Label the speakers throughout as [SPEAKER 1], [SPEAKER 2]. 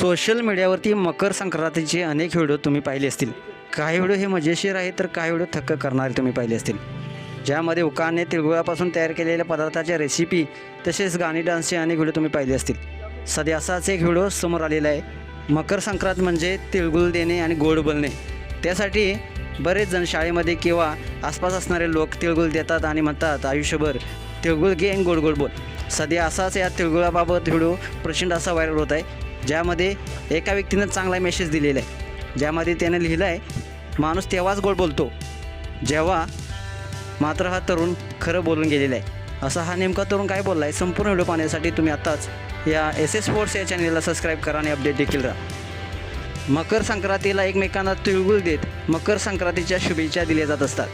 [SPEAKER 1] Social मीडियावरती मकर संक्रांतीचे अनेक video तुम्ही पाहिले असतील. काही व्हिडिओ हे मजेशीर आहेत तर काही व्हिडिओ थक्क करणारे तुम्ही पाहिले असतील, ज्यामध्ये उकाने तिळगुळापासून तयार केलेल्या पदार्थाच्या रेसिपी तसेच गाणी डान्सचे अनेक व्हिडिओ तुम्ही पाहिले असतील. सध्या असाच एक व्हिडिओ समोर आलेला आहे. मकर संक्रांत म्हणजे तिळगुळ देणे आणि गोड बोलणे. त्यासाठी बरेच जण शाळेमध्ये किंवा आसपास असणारे लोक तिळगुळ देतात आणि म्हणतात आयुष्यभर तिळगुळ घे आणि गोड गोड बोल. सध्या असाच या तिळगुळाबाबत व्हिडिओ प्रचंड असा व्हायरल होत आहे, ज्यामध्ये एका व्यक्तीनं चांगला मेसेज दिलेला आहे, ज्यामध्ये त्याने लिहिलं आहे माणूस तेव्हाच गोड बोलतो जेव्हा मात्र हा तरुण खरं बोलून गेलेला आहे. असा हा नेमका तरुण काय बोलला आहे, संपूर्ण व्हिडिओ पाहण्यासाठी तुम्ही आत्ताच या SS स्पोर्ट्स या चॅनलला सबस्क्राईब करा आणि अपडेट देखील राहा. मकर संक्रांतीला एकमेकांना तिळगुळ देत मकर संक्रांतीच्या शुभेच्छा दिल्या जात असतात.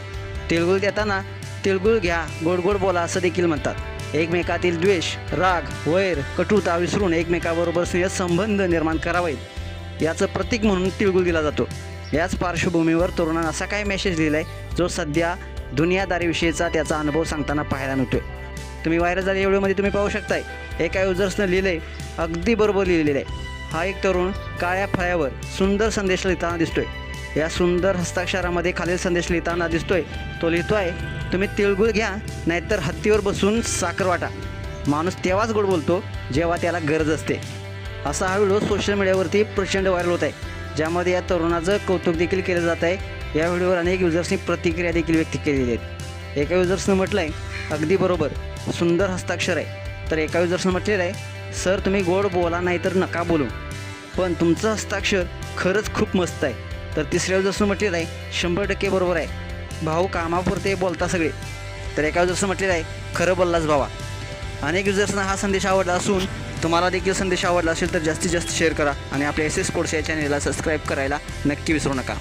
[SPEAKER 1] तिळगुळ देताना तिळगुळ घ्या गोड गोड बोला असं देखील म्हणतात. एकमेकातील द्वेष, राग, वैर, कटुता विसरून एकमेकाबरोबर स्नेहसंबंध निर्माण करावेत याचं प्रतीक म्हणून तिळगुळ दिला जातो. याच पार्श्वभूमीवर तरुणानं असा काय मेसेज लिहिला आहे जो सध्या दुनियादारीविषयीचा त्याचा अनुभव सांगताना पाहायला मिळतोय. तुम्ही व्हायरल झालेल्या व्हिडिओमध्ये तुम्ही पाहू शकताय एका युजर्सनं लिहिलं आहे, अगदी बरोबर लिहिलेलं आहे. हा एक तरुण काळ्या फळ्यावर सुंदर संदेश लिहिताना दिसतोय. या सुंदर हस्ताक्षरामध्ये खालील संदेश लिहिताना दिसतोय. तो लिहितोय, तुम्ही तिळगुळ घ्या नाहीतर हत्तीवर बसून साखर वाटा. माणूस तेव्हाच गोड बोलतो जेव्हा त्याला गरज असते. असा हा व्हिडिओ सोशल मीडियावरती प्रचंड व्हायरल होत आहे, ज्यामध्ये या तरुणाचं कौतुक देखील केलं जात आहे. या व्हिडिओवर अनेक युजर्सनी प्रतिक्रिया देखील व्यक्त केलेली आहेत. एका युजर्सनं म्हटलं आहे अगदी बरोबर, सुंदर हस्ताक्षर आहे. तर एका युजर्सनं म्हटलेलं आहे, सर तुम्ही गोड बोला नाहीतर नका बोलू, पण तुमचं हस्ताक्षर खरंच खूप मस्त आहे. तर तिसऱ्या युजर्सनं म्हटलेलं आहे 100% बरोबर आहे, भाऊ कामापुरते बोलता सगळे. तर एका युजर्सनं म्हटलेलं आहे खरं बोललाच भावा. अनेक युजर्सना हा संदेश आवडला असून तुम्हाला देखील संदेश आवडला असेल तर जास्तीत जास्त शेअर करा आणि आपल्या SS स्पोर्ट्स या चॅनलला सबस्क्राईब करायला नक्की विसरू नका.